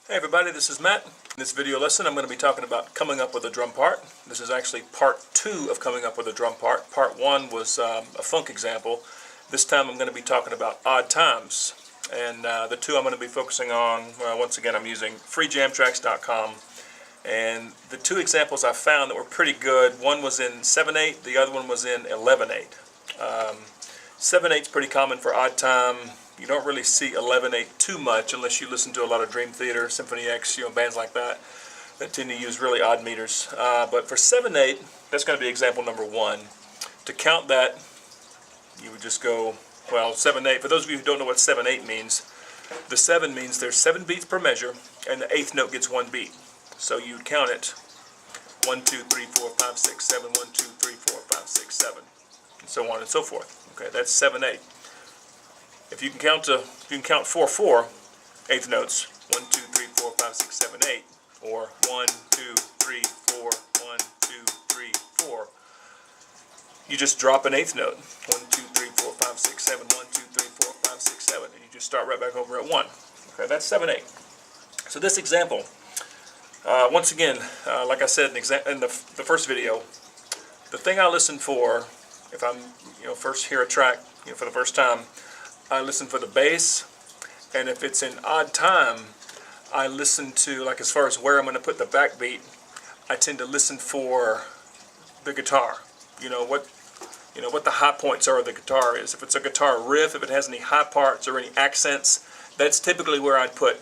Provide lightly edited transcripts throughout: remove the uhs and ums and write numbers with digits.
Hey everybody, this is Matt. In this video lesson I'm going to be talking about coming up with a drum part. This is actually part 2 of coming up with a drum part. Part 1 was a funk example. This time I'm going to be talking about odd times. And the two I'm going to be focusing on, once again I'm using freejamtracks.com. And the two examples I found that were pretty good, one was in 7/8, the other one was in 11/8. 7/8 is pretty common for odd time. You don't really see 11/8 too much unless you listen to a lot of Dream Theater, Symphony X, bands like that tend to use really odd meters. But for 7/8, that's going to be example number 1. To count that, you would just go, 7/8. For those of you who don't know what 7/8 means, the 7 means there's 7 beats per measure, and the 8th note gets 1 beat. So you count it 1, 2, 3, 4, 5, 6, 7, 1, 2, 3, 4, 5, 6, 7, and so on and so forth. Okay, that's 7/8. If you can count 4/4 eighth notes, 1, 2, 3, 4, 5, 6, 7, 8, or 1, 2, 3, 4, 1, 2, 3, 4, you just drop an eighth note. 1, 2, 3, 4, 5, 6, 7, 1, 2, 3, 4, 5, 6, 7, and you just start right back over at 1. Okay, that's 7/8. So this example, once again, like I said in the first video, the thing I listen for, if I'm first hear a track for the first time, I listen for the bass, and if it's in odd time, I listen to, like, as far as where I'm going to put the backbeat, I tend to listen for the guitar. What the high points are of the guitar is. If it's a guitar riff, if it has any high parts or any accents, that's typically where I'd put,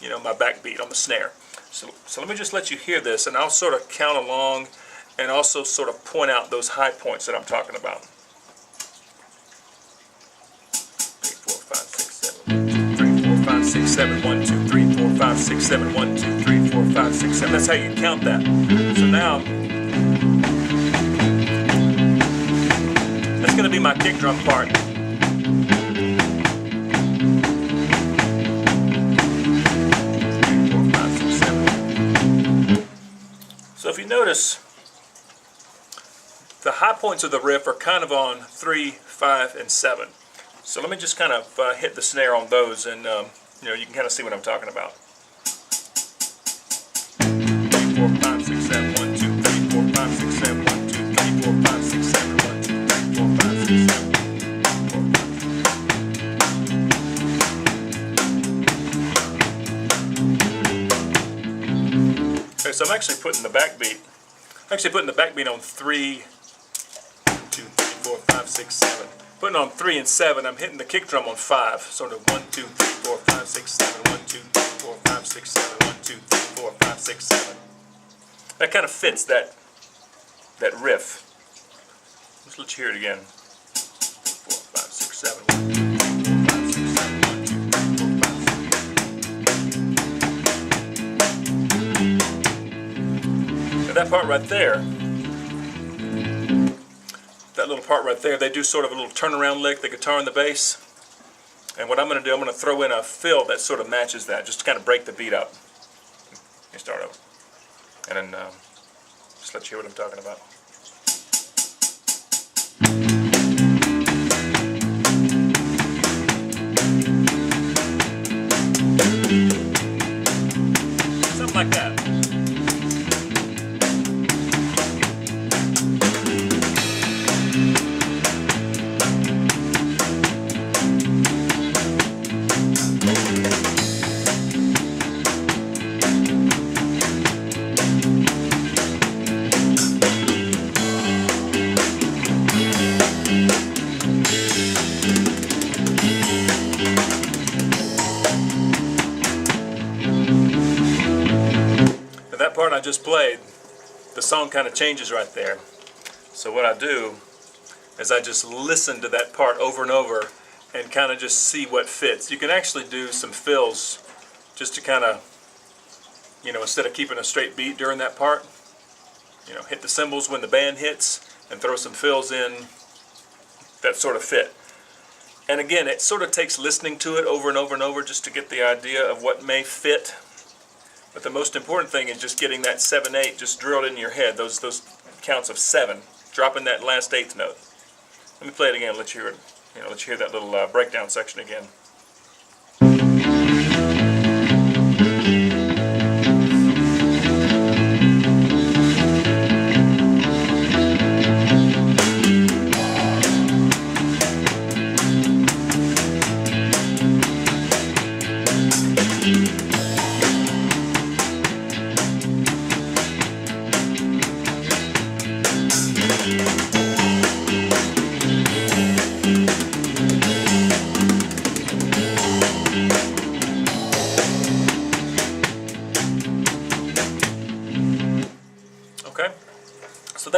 my backbeat on the snare. So let me just let you hear this, and I'll sort of count along and also sort of point out those high points that I'm talking about. 6, 7, 1, 2, 3, 4, 5, 6, 7, 1, 2, 3, 4, 5, 6, 7. That's how you count that. So now, that's going to be my kick drum part. 3, 4, 5, 6, 7. So if you notice, the high points of the riff are kind of on 3, 5, and 7. So let me just kind of hit the snare on those, and you can kind of see what I'm talking about. 3, 4, 5, 6, 7, 1, 2, 3, 4, 5, 6, 7, 1, 2, 3, 4, 5, 6, 7, 1, 2, 3, 4, 5, 6, 7. Okay, so I'm actually putting the backbeat. On 3, 2, 3, 4, 5, 6, 7. Putting on 3 and 7, I'm hitting the kick drum on 5. Sort of 1, 2, 3, 4, 5, 6, 7, 1, 2, 3, 4, 5, 6, 7, 1, 2, 3, 4, 5, 6, 7. That kind of fits that riff. Let's let you hear it again. 4, 5, 6, 7, 1, 2, 3, 4, 5, 6, 7, 1, 2, 3, 4, 5, 6, 7. Now that part right there, that little part right there, they do sort of a little turnaround lick, the guitar and the bass. And what I'm going to do, I'm going to throw in a fill that sort of matches that, just to kind of break the beat up. Let me start over. And then just let you hear what I'm talking about. Something like that. That part I just played, the song kind of changes right there. So what I do is I just listen to that part over and over and kind of just see what fits. You can actually do some fills just to kind of, instead of keeping a straight beat during that part, hit the cymbals when the band hits and throw some fills in that sort of fit. And again, it sort of takes listening to it over and over and over just to get the idea of what may fit. But the most important thing is just getting that 7/8 just drilled in your head, those counts of 7, dropping that last 8th note. Let me play it again, let you hear it. Let you hear that little breakdown section again.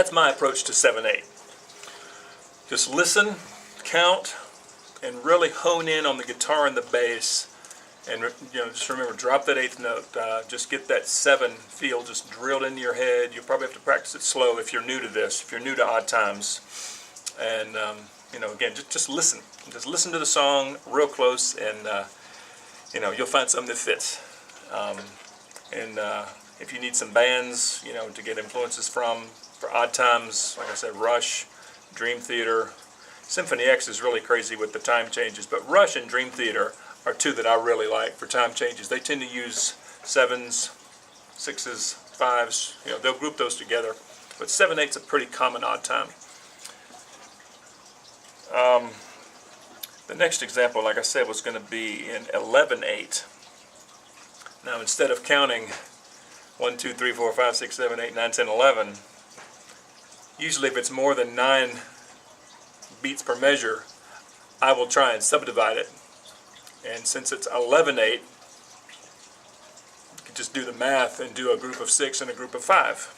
that's my approach to 7/8. Just listen, count, and really hone in on the guitar and the bass. And just remember, drop that 8th note. Just get that 7 feel just drilled into your head. You'll probably have to practice it slow if you're new to this, if you're new to odd times. And again, just listen. Just listen to the song real close, and you'll find something that fits. If you need some bands, to get influences from for odd times, like I said, Rush, Dream Theater. Symphony X is really crazy with the time changes, but Rush and Dream Theater are two that I really like for time changes. They tend to use 7s, 6s, 5s. They'll group those together, but 7/8's a pretty common odd time. The next example, like I said, was going to be in 11/8. Now, instead of counting 1, 2, 3, 4, 5, 6, 7, 8, 9, 10, 11, usually if it's more than 9 beats per measure, I will try and subdivide it. And since it's 11/8, you can just do the math and do a group of 6 and a group of 5.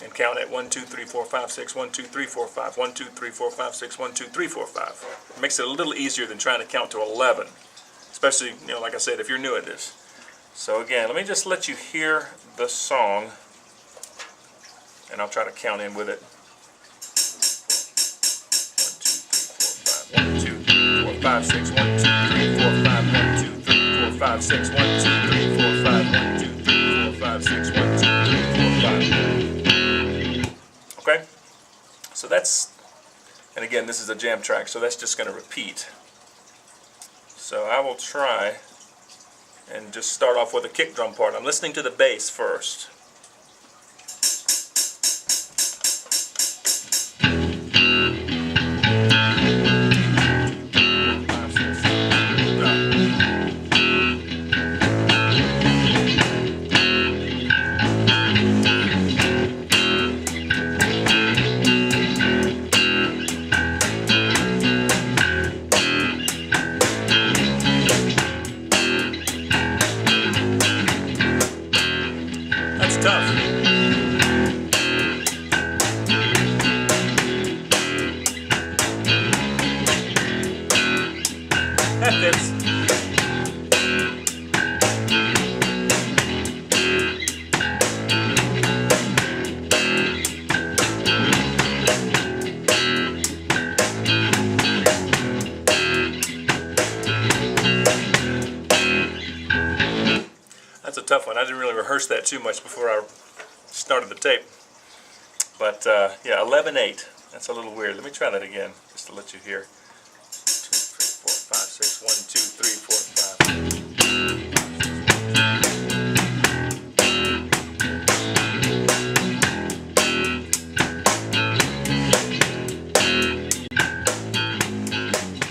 And count it 1, 2, 3, 4, 5, 6, 1, 2, 3, 4, 5, 1, 2, 3, 4, 5, 6, 1, 2, 3, 4, 5. It makes it a little easier than trying to count to 11, especially, like I said, if you're new at this. So again, let me just let you hear the song, and I'll try to count in with it. 1, 2, 3, 4, 5, 1, 2, 4, 5, 6, 1, 2, 3, 4, 5, 1, 2, 3, 4, 5, 6, 1, 2, 3, 4, 5, 1, 2, 3, 4, 5, 6, 1, 2, 3, 4, 5. Okay, so and again, this is a jam track, so that's just going to repeat. So I will try and just start off with a kick drum part. I'm listening to the bass first. Tough. That fits. That's a tough one. I didn't really rehearse that too much before I started the tape. But yeah, 11/8. That's a little weird. Let me try that again, just to let you hear. 2, 3, 4, 5, 6, 1, 2, 3, 4,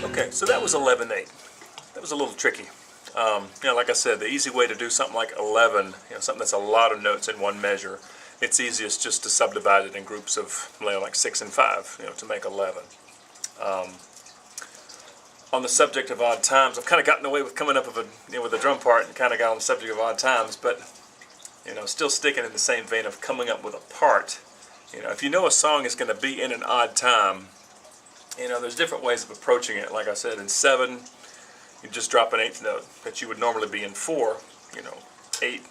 5. Okay, so that was 11/8. That was a little tricky. Like I said, the easy way to do something like 11, something that's a lot of notes in one measure, it's easiest just to subdivide it in groups of like 6 and 5, to make 11. On the subject of odd times, I've kind of gotten away with coming up with with a drum part and kind of got on the subject of odd times, but still sticking in the same vein of coming up with a part. If you know a song is going to be in an odd time, there's different ways of approaching it. Like I said, in 7, you just drop an 8th note that you would normally be in 4. 8. If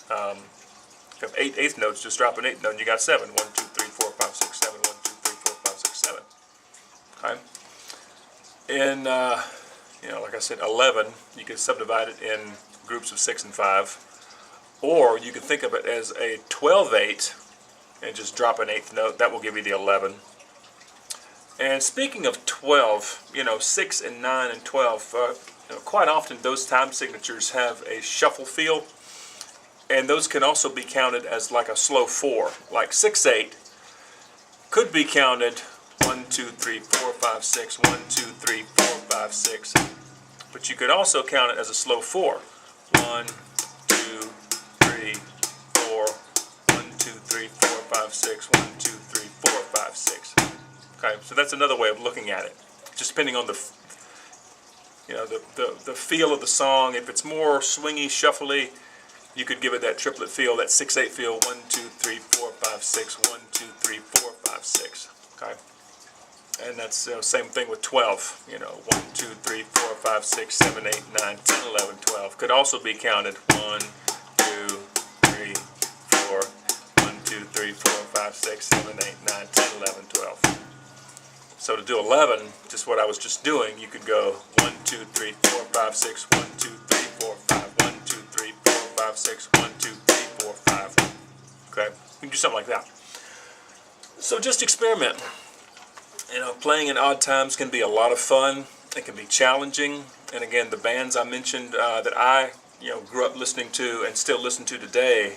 you have 8 8th notes, just drop an 8th note and you got 7. 1, 2, 3, 4, 5, 6, 7. 1, 2, 3, 4, 5, 6, 7. Okay. In like I said, 11, you can subdivide it in groups of 6 and 5, or you can think of it as a 12/8 and just drop an 8th note. That will give you the 11. And speaking of 12, 6 and 9 and 12, quite often those time signatures have a shuffle feel, and those can also be counted as like a slow 4. Like 6/8 could be counted 1, 2, 3, 4, 5, 6, 1, 2, 3, 4, 5, 6, but you could also count it as a slow 4. 1, 2, 3, 4, 1, 2, 3, 4, 5, 6, 1, 2, 3, 4, 5, 6. Okay, so that's another way of looking at it. Just depending on the feel of the song. If it's more swingy, shuffly, you could give it that triplet feel, that 6/8 feel. 1, 2, 3, 4, 5, 6. 1, 2, 3, 4, 5, 6. Okay, and that's same thing with 12. 1, 2, 3, 4, 5, 6, 7, 8, 9, 10, 11, 12. Could also be counted 1, 2, 3, 4, 1, 2, 3, 4, 5, 6, 7, 8, 9, 10, 11, 12. So to do 11, just what I was just doing, you could go 1, 2, 3, 4, 5, 6, 1, 2, 3, 4, 5, 1, 2, 3, 4, 5, 6, 1, 2, 3, 4, 5. Okay, you can do something like that. So just experiment. Playing in odd times can be a lot of fun. It can be challenging. And again, the bands I mentioned that I grew up listening to and still listen to today,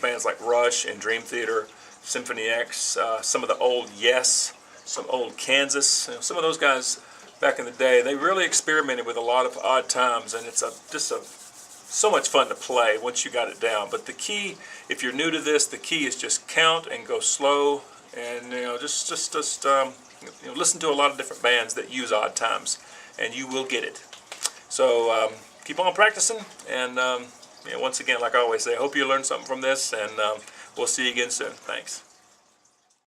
bands like Rush and Dream Theater, Symphony X, some of the old Yes, some old Kansas, some of those guys back in the day, they really experimented with a lot of odd times, and it's so much fun to play once you got it down. But the key, if you're new to this, the key is just count and go slow, and just listen to a lot of different bands that use odd times, and you will get it. So keep on practicing, and once again, like I always say, I hope you learned something from this, and we'll see you again soon. Thanks.